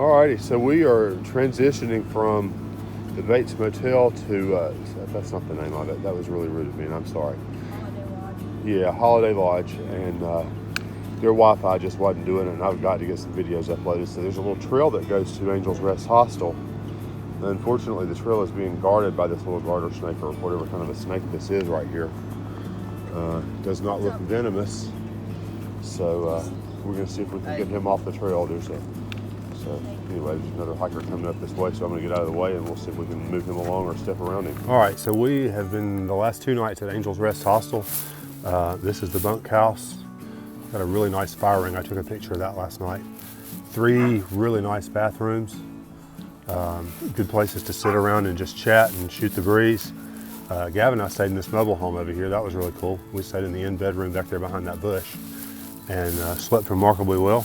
Alrighty, so we are transitioning from the Bates Motel to, that's not the name of it. That was really rude of me, and I'm sorry. Yeah, Holiday Lodge, and their Wi-Fi just wasn't doing it, and I've got to get some videos uploaded. So there's a little trail that goes to Angel's Rest Hostel. Unfortunately, the trail is being guarded by this little garter snake, or whatever kind of a snake this is right here. Does not look venomous, so we're going to see if we can get him off the trail. So anyway, there's another hiker coming up this way, so I'm going to get out of the way and we'll see if we can move him along or step around him. All right, so we have been the last 2 nights at Angel's Rest Hostel. This is the bunkhouse. Got a really nice fire ring. I took a picture of that last night. 3 really nice bathrooms. Good places to sit around and just chat and shoot the breeze. Gavin and I stayed in this mobile home over here. That was really cool. We stayed in the end bedroom back there behind that bush and slept remarkably well.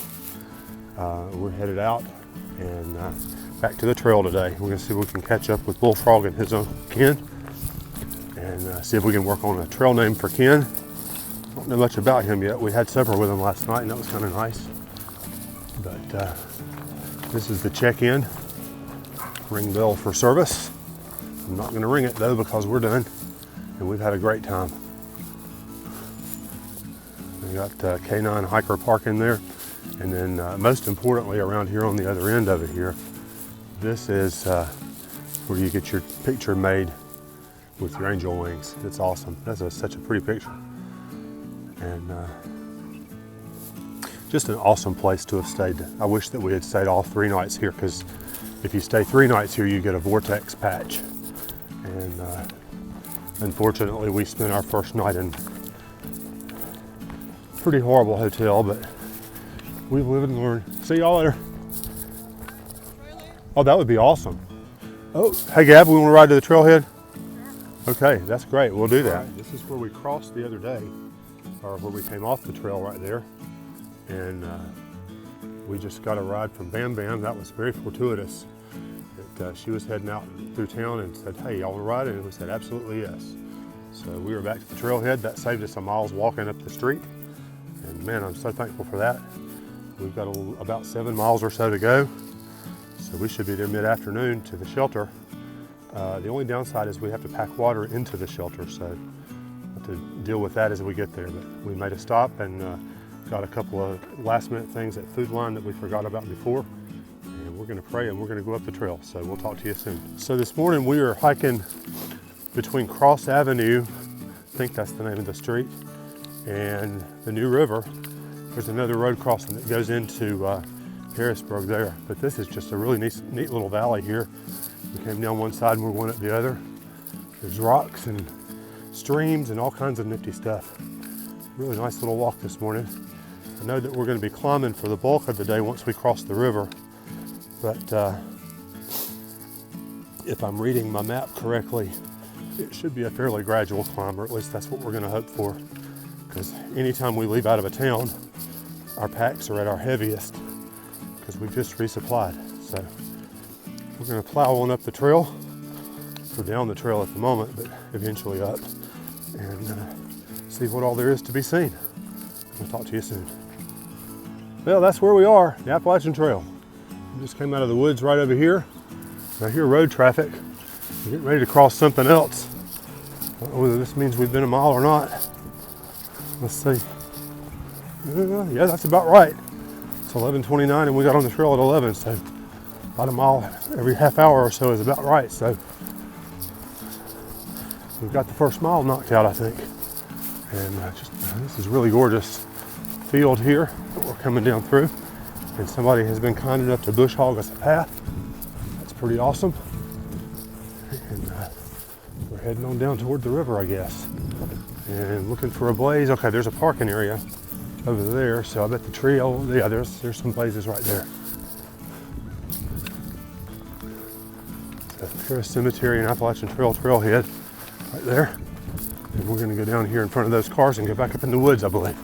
We're headed out and back to the trail today. We're going to see if we can catch up with Bullfrog and his uncle Ken and see if we can work on a trail name for Ken. Don't know much about him yet. We had supper with him last night and that was kind of nice. But this is the check-in. Ring bell for service. I'm not going to ring it though because we're done and we've had a great time. We got K9 hiker park in there. And then most importantly, around here on the other end of it here, this is where you get your picture made with your angel wings. It's awesome. That's such a pretty picture. And just an awesome place to have stayed. I wish that we had stayed all 3 nights here, because if you stay 3 nights here, you get a vortex patch. And unfortunately, we spent our first night in a pretty horrible hotel, but we live and learn. See y'all later. Oh, that would be awesome. Oh, hey Gab, we want to ride to the trailhead? Okay, that's great. We'll do that. Right, this is where we crossed the other day, or where we came off the trail right there. And we just got a ride from Bam Bam. That was very fortuitous. That, she was heading out through town and said, hey, y'all want to ride? And we said, absolutely yes. So we were back to the trailhead. That saved us some miles walking up the street. And man, I'm so thankful for that. We've got about 7 miles or so to go, so we should be there mid-afternoon to the shelter. The only downside is we have to pack water into the shelter, so we'll have to deal with that as we get there. But we made a stop and got a couple of last-minute things at Food Line that we forgot about before, and we're going to pray and we're going to go up the trail, so we'll talk to you soon. So this morning we are hiking between Cross Avenue, I think that's the name of the street, and the New River. There's another road crossing that goes into Harrisburg there, but this is just a really neat little valley here. We came down one side and we're going up the other. There's rocks and streams and all kinds of nifty stuff. Really nice little walk this morning. I know that we're going to be climbing for the bulk of the day once we cross the river, but if I'm reading my map correctly, it should be a fairly gradual climb, or at least that's what we're going to hope for, because anytime we leave out of a town, our packs are at our heaviest because we've just resupplied. So we're going to plow on up the trail. We're down the trail at the moment, but eventually up, and see what all there is to be seen. I'll talk to you soon. Well, that's where we are, the Appalachian Trail. We just came out of the woods right over here. I hear road traffic. We're getting ready to cross something else. I don't know whether this means we've been a mile or not. Let's see. Yeah, that's about right. It's 11:29 and we got on the trail at 11, so about a mile every half hour or so is about right. So we've got the first mile knocked out, I think. And this is really gorgeous field here that we're coming down through. And somebody has been kind enough to bush hog us a path. That's pretty awesome. And we're heading on down toward the river, I guess. And looking for a blaze. Okay, there's a parking area over there, so I bet the trail, yeah, there's some blazes right there. So Harris Cemetery and Appalachian Trail trailhead right there. And we're gonna go down here in front of those cars and go back up in the woods, I believe.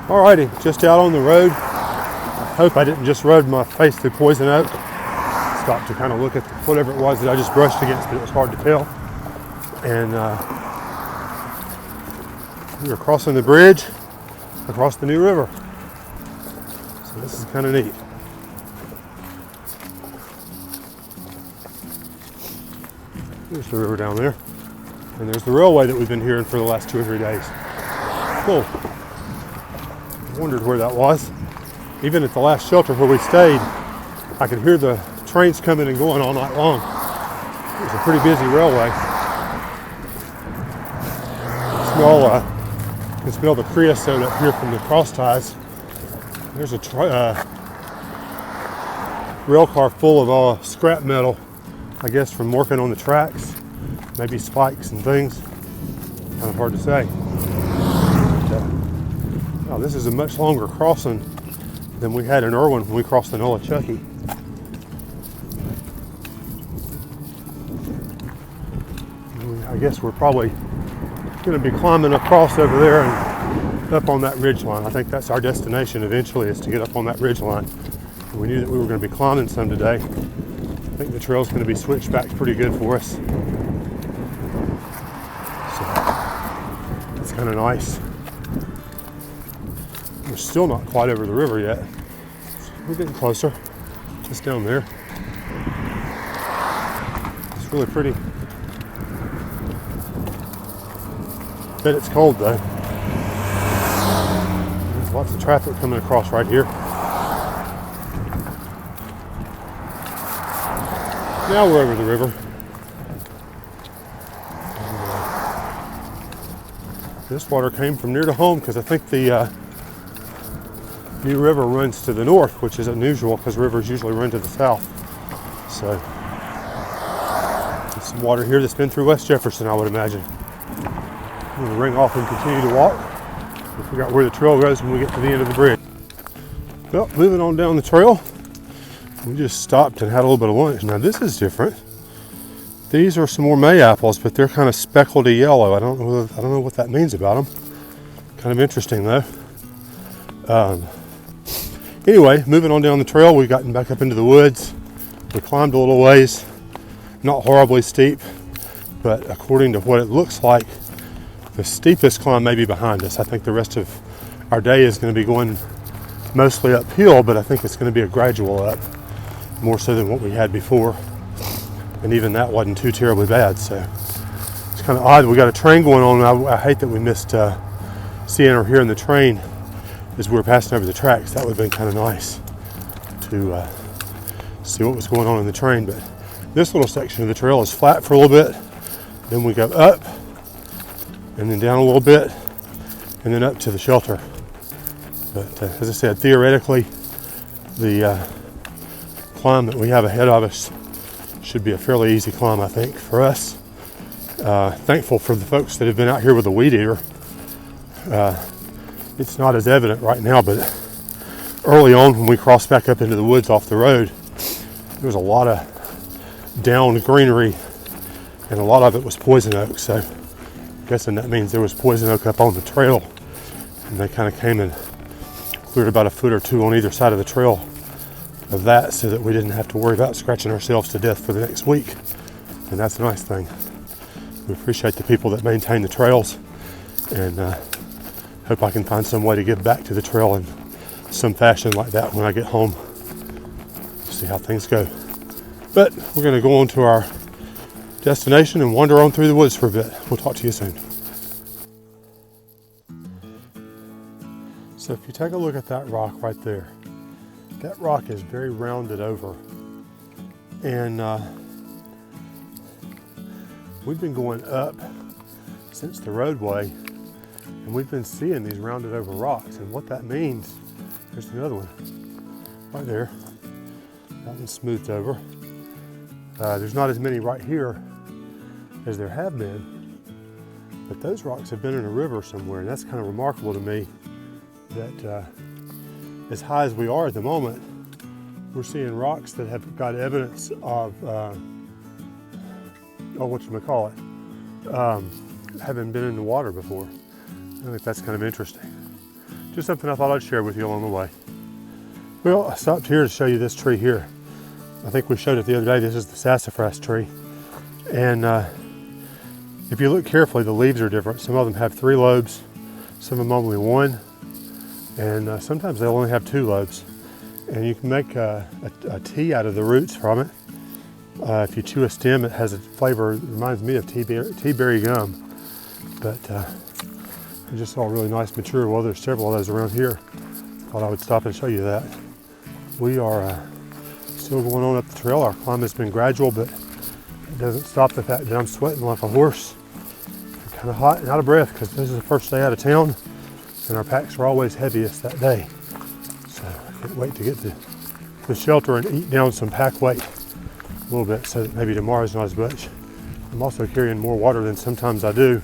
Alrighty, just out on the road. I hope I didn't just rode my face through poison oak. Stopped to kind of look at whatever it was that I just brushed against, but it was hard to tell. And we were crossing the bridge across the New River. So this is kind of neat. There's the river down there. And there's the railway that we've been hearing for the last 2 or 3 days. Cool. I wondered where that was. Even at the last shelter where we stayed, I could hear the trains coming and going all night long. It was a pretty busy railway. You can smell the creosote up here from the cross ties. There's a rail car full of scrap metal, I guess from working on the tracks, maybe spikes and things. Kind of hard to say. But, this is a much longer crossing than we had in Irwin when we crossed the Nolichucky. I guess we're probably going to be climbing across over there and up on that ridge line. I think that's our destination eventually, is to get up on that ridge line. And we knew that we were going to be climbing some today. I think the trail's going to be switched back pretty good for us. So it's kind of nice. We're still not quite over the river yet. We're getting closer. Just down there. It's really pretty. Bet it's cold though. There's lots of traffic coming across right here. Now we're over the river. This water came from near to home because I think the New River runs to the north, which is unusual because rivers usually run to the south. So there's some water here that's been through West Jefferson, I would imagine. I'm going to ring off and continue to walk. We'll figure out where the trail goes when we get to the end of the bridge. Well, moving on down the trail, we just stopped and had a little bit of lunch. Now this is different. These are some more May apples, but they're kind of speckledy yellow. I don't know what that means about them. Kind of interesting though. Anyway, moving on down the trail, we've gotten back up into the woods. We climbed a little ways, not horribly steep, but according to what it looks like, the steepest climb may be behind us. I think the rest of our day is going to be going mostly uphill, but I think it's going to be a gradual up, more so than what we had before. And even that wasn't too terribly bad, so it's kind of odd. We got a train going on. I hate that we missed seeing or hearing the train as we were passing over the tracks. That would have been kind of nice to see what was going on in the train. But this little section of the trail is flat for a little bit. Then we go up and then down a little bit and then up to the shelter. But as I said, theoretically, the climb that we have ahead of us should be a fairly easy climb, I think, for us. Thankful for the folks that have been out here with a weed eater. It's not as evident right now, but early on when we crossed back up into the woods off the road, there was a lot of downed greenery and a lot of it was poison oak. So I'm guessing that means there was poison oak up on the trail, and they kind of came and cleared about a foot or two on either side of the trail of that so that we didn't have to worry about scratching ourselves to death for the next week. And that's a nice thing. We appreciate the people that maintain the trails, and hope I can find some way to give back to the trail in some fashion like that when I get home. See how things go. But we're going to go on to our destination and wander on through the woods for a bit. We'll talk to you soon. So if you take a look at that rock right there, that rock is very rounded over. And we've been going up since the roadway, and we've been seeing these rounded over rocks. And what that means, there's another one right there. That one's smoothed over. There's not as many right here as there have been, but those rocks have been in a river somewhere, and that's kind of remarkable to me that as high as we are at the moment, we're seeing rocks that have got evidence of, having been in the water before. I think that's kind of interesting. Just something I thought I'd share with you along the way. Well, I stopped here to show you this tree here. I think we showed it the other day. This is the sassafras tree. And if you look carefully, the leaves are different. Some of them have 3 lobes, some of them only 1. And sometimes they'll only have 2 lobes. and you can make a tea out of the roots from it. If you chew a stem, it has a flavor, it reminds me of tea berry gum. But I just saw a really nice mature. Well, there's several of those around here. Thought I would stop and show you that. We are still going on up the trail. Our climb has been gradual, but it doesn't stop the fact that I'm sweating like a horse. I'm kind of hot and out of breath because this is the first day out of town, and our packs are always heaviest that day. So I can't wait to get to the shelter and eat down some pack weight a little bit so that maybe tomorrow's not as much. I'm also carrying more water than sometimes I do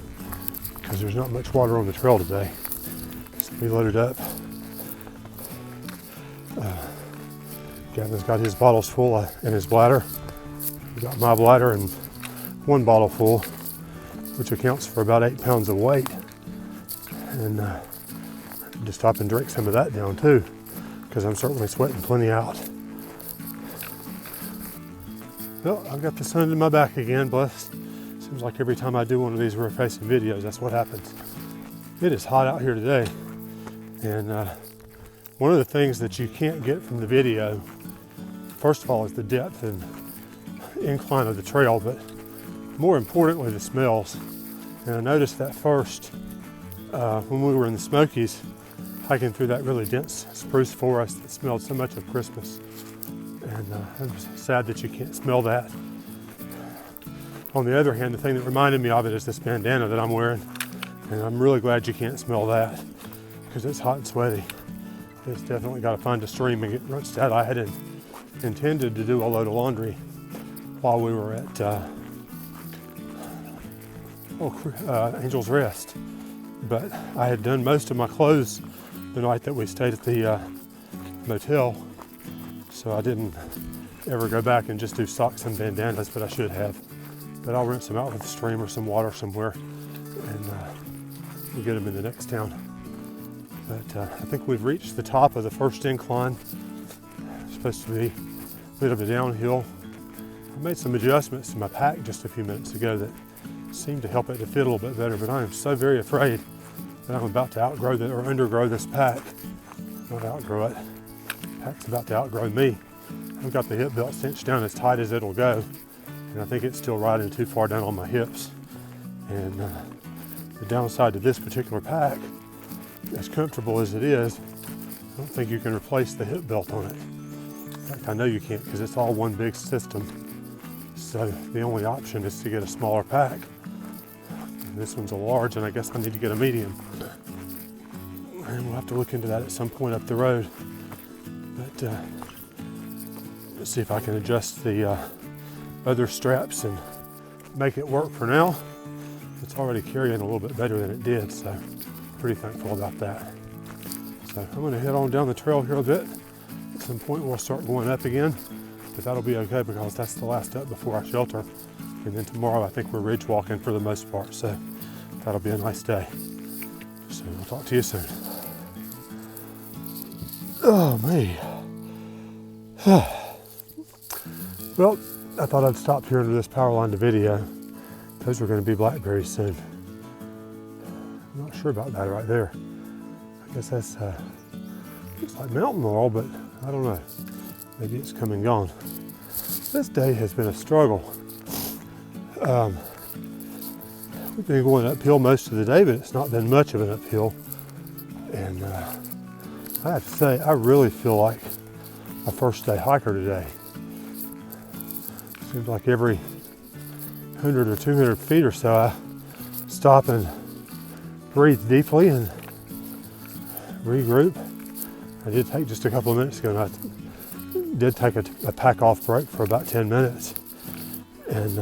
because there's not much water on the trail today. So we loaded up. Gavin's got his bottles full in his bladder. I've got my bladder and one bottle full, which accounts for about 8 pounds of weight. And just stop and drink some of that down too, because I'm certainly sweating plenty out. Well, I've got the sun in my back again, blessed. Seems like every time I do one of these rear-facing videos, that's what happens. It is hot out here today, and one of the things that you can't get from the video, first of all, is the depth and incline of the trail, but more importantly, the smells. And I noticed that first when we were in the Smokies, hiking through that really dense spruce forest that smelled so much of Christmas. And I'm sad that you can't smell that. On the other hand, the thing that reminded me of it is this bandana that I'm wearing. And I'm really glad you can't smell that because it's hot and sweaty. It's definitely got to find a stream and get rinsed out. I had intended to do a load of laundry while we were at Angel's Rest. But I had done most of my clothes the night that we stayed at the motel. So I didn't ever go back and just do socks and bandanas, but I should have. But I'll rinse them out with a stream or some water somewhere, and we'll get them in the next town. But I think we've reached the top of the first incline. It's supposed to be a bit of a downhill. I made some adjustments to my pack just a few minutes ago that seemed to help it to fit a little bit better, but I am so very afraid that I'm about to outgrow or undergrow this pack. Not outgrow it. Pack's about to outgrow me. I've got the hip belt cinched down as tight as it'll go, and I think it's still riding too far down on my hips. And the downside to this particular pack, as comfortable as it is, I don't think you can replace the hip belt on it. In fact, I know you can't because it's all one big system. So the only option is to get a smaller pack. And this one's a large, and I guess I need to get a medium. And we'll have to look into that at some point up the road. But let's see if I can adjust the other straps and make it work for now. It's already carrying a little bit better than it did, so pretty thankful about that. So I'm going to head on down the trail here a bit. At some point we'll start going up again, but that'll be okay because that's the last up before our shelter. And then tomorrow I think we're ridge walking for the most part, so that'll be a nice day. So we'll talk to you soon. Oh, me. Well, I thought I'd stop here into this power line to video. Those are going to be blackberries soon. I'm not sure about that right there. I guess that's looks like mountain laurel, but I don't know. Maybe it's come and gone. This day has been a struggle. We've been going uphill most of the day, but it's not been much of an uphill. And I have to say, I really feel like a first day hiker today. Seems like every 100 or 200 feet or so, I stop and breathe deeply and regroup. I did take just a couple of minutes ago, and I did take a pack off break for about 10 minutes. And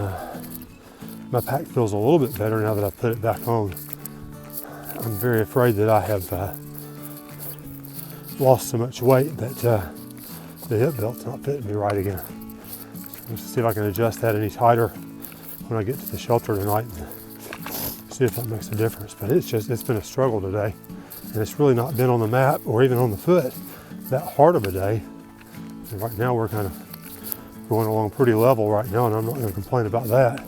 my pack feels a little bit better now that I've put it back on. I'm very afraid that I have lost so much weight that the hip belt's not fitting me right again. So let's see if I can adjust that any tighter when I get to the shelter tonight and see if that makes a difference. But it's been a struggle today, and it's really not been on the map or even on the foot that hard of a day. And right now we're kind of going along pretty level right now, and I'm not going to complain about that.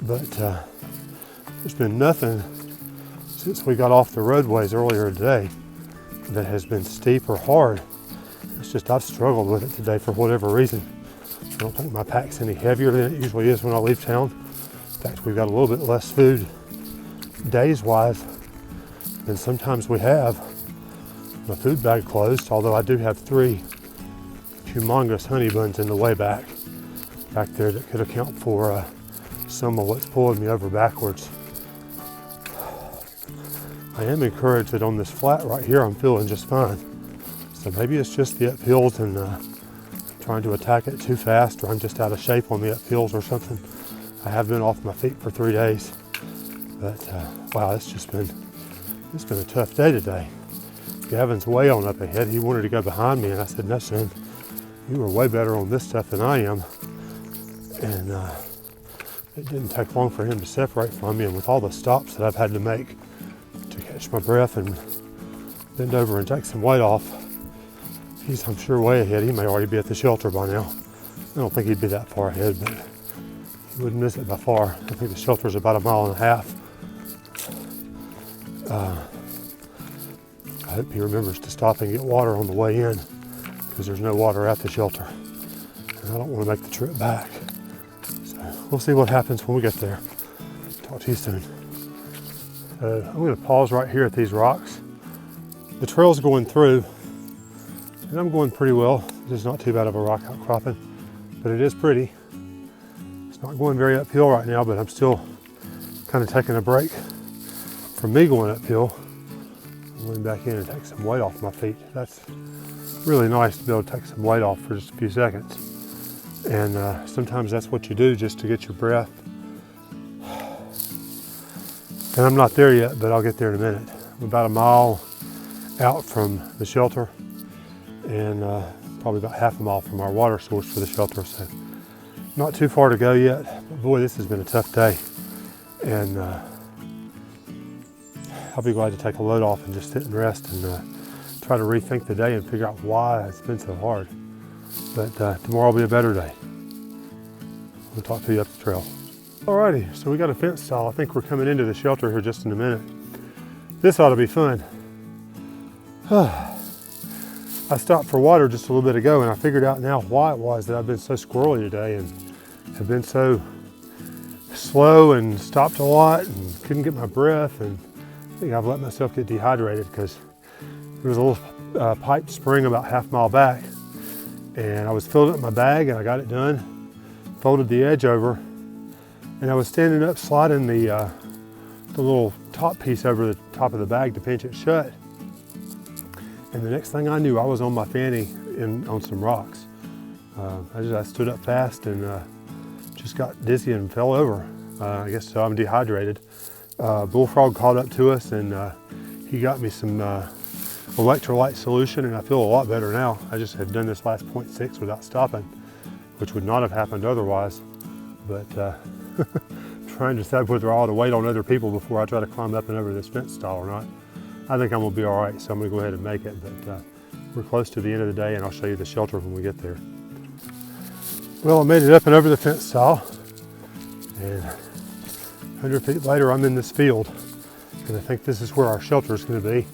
But there's been nothing since we got off the roadways earlier today that has been steep or hard. It's just I've struggled with it today for whatever reason. I don't think my pack's any heavier than it usually is when I leave town. In fact, we've got a little bit less food days-wise than sometimes we have. My food bag closed, although I do have 3 humongous honey buns in the way back there that could account for some of what's pulling me over backwards. I am encouraged that on this flat right here I'm feeling just fine. So maybe it's just the uphills and trying to attack it too fast, or I'm just out of shape on the uphills or something. I have been off my feet for 3 days, but wow, it's been a tough day today. Gavin's way on up ahead. He wanted to go behind me, and I said, no, son, you were way better on this stuff than I am. And it didn't take long for him to separate from me, and with all the stops that I've had to make to catch my breath and bend over and take some weight off, he's, I'm sure, way ahead. He may already be at the shelter by now. I don't think he'd be that far ahead, but he wouldn't miss it by far. I think the shelter's about 1.5 miles. I hope he remembers to stop and get water on the way in, because there's no water at the shelter. And I don't want to make the trip back. So we'll see what happens when we get there. Talk to you soon. I'm going to pause right here at these rocks. The trail's going through, and I'm going pretty well. There's not too bad of a rock outcropping, but it is pretty. It's not going very uphill right now, but I'm still kind of taking a break from me going uphill. I'm going back in and take some weight off my feet. That's really nice to be able to take some weight off for just a few seconds. And sometimes that's what you do just to get your breath. And I'm not there yet, but I'll get there in a minute. I'm about 1 mile out from the shelter, and probably about 1/2 mile from our water source for the shelter. So not too far to go yet, but boy, this has been a tough day. And I'll be glad to take a load off and just sit and rest and try to rethink the day and figure out why it's been so hard. But tomorrow will be a better day. We'll talk to you up the trail. Alrighty, so we got a fence style. I think we're coming into the shelter here just in a minute. This ought to be fun. I stopped for water just a little bit ago, and I figured out now why it was that I've been so squirrely today and have been so slow and stopped a lot and couldn't get my breath. And I think I've let myself get dehydrated because there was a little pipe spring about 1/2 mile back, and I was filling up my bag and I got it done, folded the edge over, and I was standing up sliding the little top piece over the top of the bag to pinch it shut. And the next thing I knew, I was on my fanny on some rocks. I stood up fast and just got dizzy and fell over. I guess so, I'm dehydrated. Bullfrog caught up to us, and he got me some electrolyte solution, and I feel a lot better now. I just had done this last 0.6 without stopping, which would not have happened otherwise. But trying to decide whether I ought to wait on other people before I try to climb up and over this fence stile or not. I think I'm gonna be all right, so I'm gonna go ahead and make it. But we're close to the end of the day, and I'll show you the shelter when we get there. Well, I made it up and over the fence stile, and 100 feet later, I'm in this field, and I think this is where our shelter is going to be.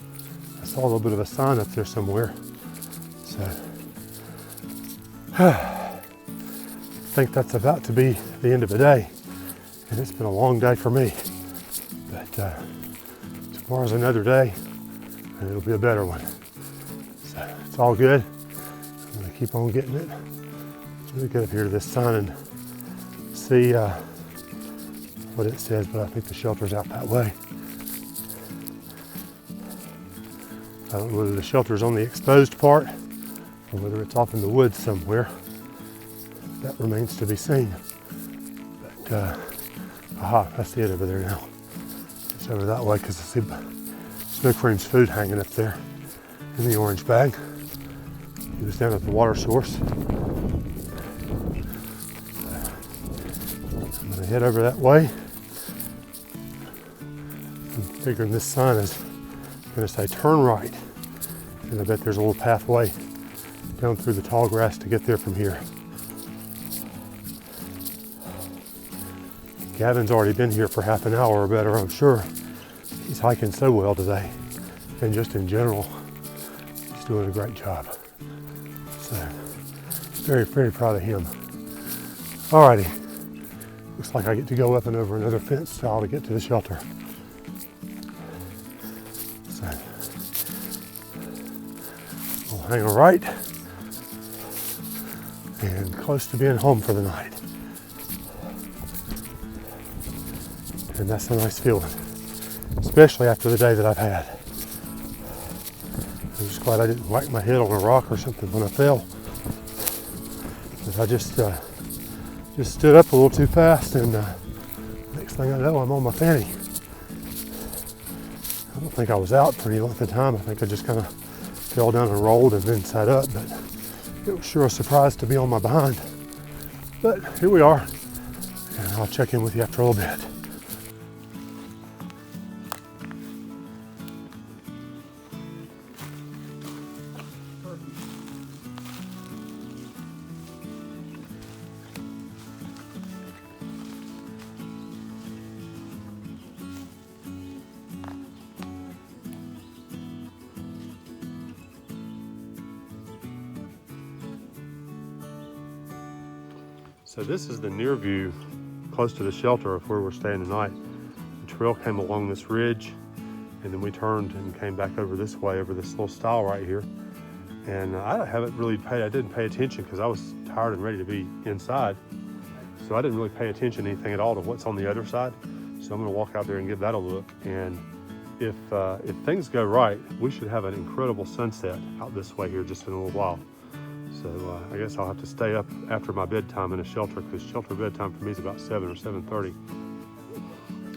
I saw a little bit of a sign up there somewhere, so I think that's about to be the end of the day, and it's been a long day for me. But tomorrow's another day, and it'll be a better one. So it's all good. I'm going to keep on getting it. Let me get up here to this sign and see what it says, but I think the shelter's out that way. I don't know whether the shelter's on the exposed part or whether it's off in the woods somewhere. That remains to be seen. But, aha, I see it over there now. It's over that way because I see Snow Cream's food hanging up there in the orange bag. He was down at the water source. I'm gonna head over that way. I'm figuring this sign is gonna say turn right. And I bet there's a little pathway down through the tall grass to get there from here. Gavin's already been here for half an hour or better, I'm sure. He's hiking so well today. And just in general, he's doing a great job. So, very, very proud of him. Alrighty, looks like I get to go up and over another fence style to get to the shelter. So, we'll hang a right and close to being home for the night. And that's a nice feeling, especially after the day that I've had. I'm just glad I didn't whack my head on a rock or something when I fell. But I just stood up a little too fast, and next thing I know, I'm on my fanny. I don't think I was out for any length of time. I think I just kind of fell down and rolled and then sat up, but it was sure a surprise to be on my behind. But here we are, and I'll check in with you after a little bit. So this is the near view close to the shelter of where we're staying tonight. The trail came along this ridge, and then we turned and came back over this way, over this little stile right here. And I didn't pay attention because I was tired and ready to be inside. So I didn't really pay attention to anything at all to what's on the other side. So I'm gonna walk out there and give that a look. And if things go right, we should have an incredible sunset out this way here just in a little while. So I guess I'll have to stay up after my bedtime in a shelter, because shelter bedtime for me is about 7 or 7:30.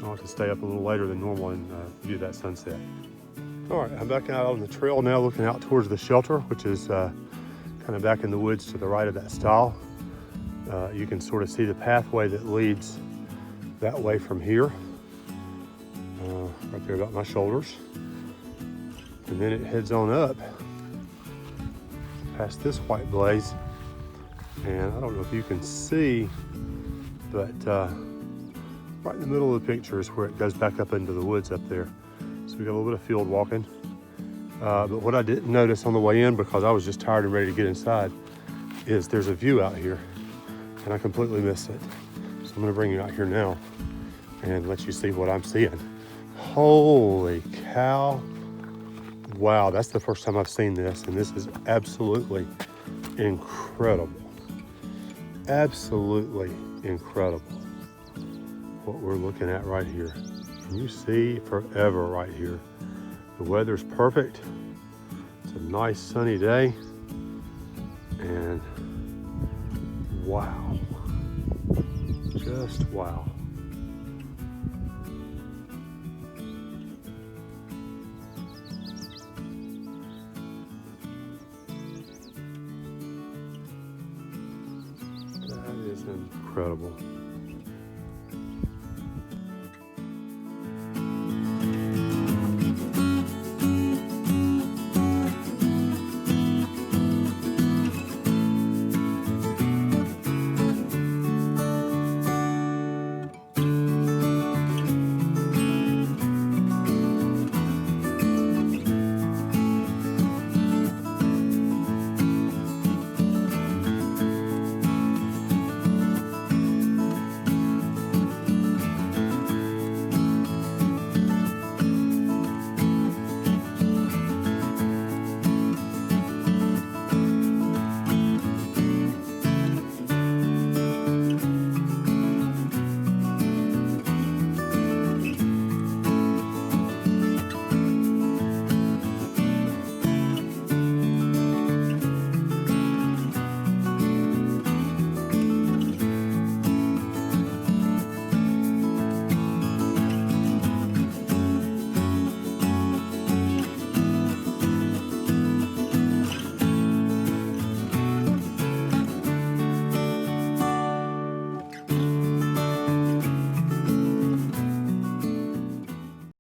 I'll have to stay up a little later than normal and view that sunset. All right, I'm back out on the trail now, looking out towards the shelter, which is kind of back in the woods to the right of that stile. You can sort of see the pathway that leads that way from here, right there about my shoulders. And then it heads on up past this white blaze, and I don't know if you can see, but right in the middle of the picture is where it goes back up into the woods up there. So we got a little bit of field walking, but what I didn't notice on the way in, because I was just tired and ready to get inside, is there's a view out here, and I completely missed it. So I'm going to bring you out here now and let you see what I'm seeing. Holy cow. Wow, that's the first time I've seen this, and this is absolutely incredible. Absolutely incredible what we're looking at right here. Can you see forever right here? The weather's perfect. It's a nice sunny day, and wow, just wow. That is incredible.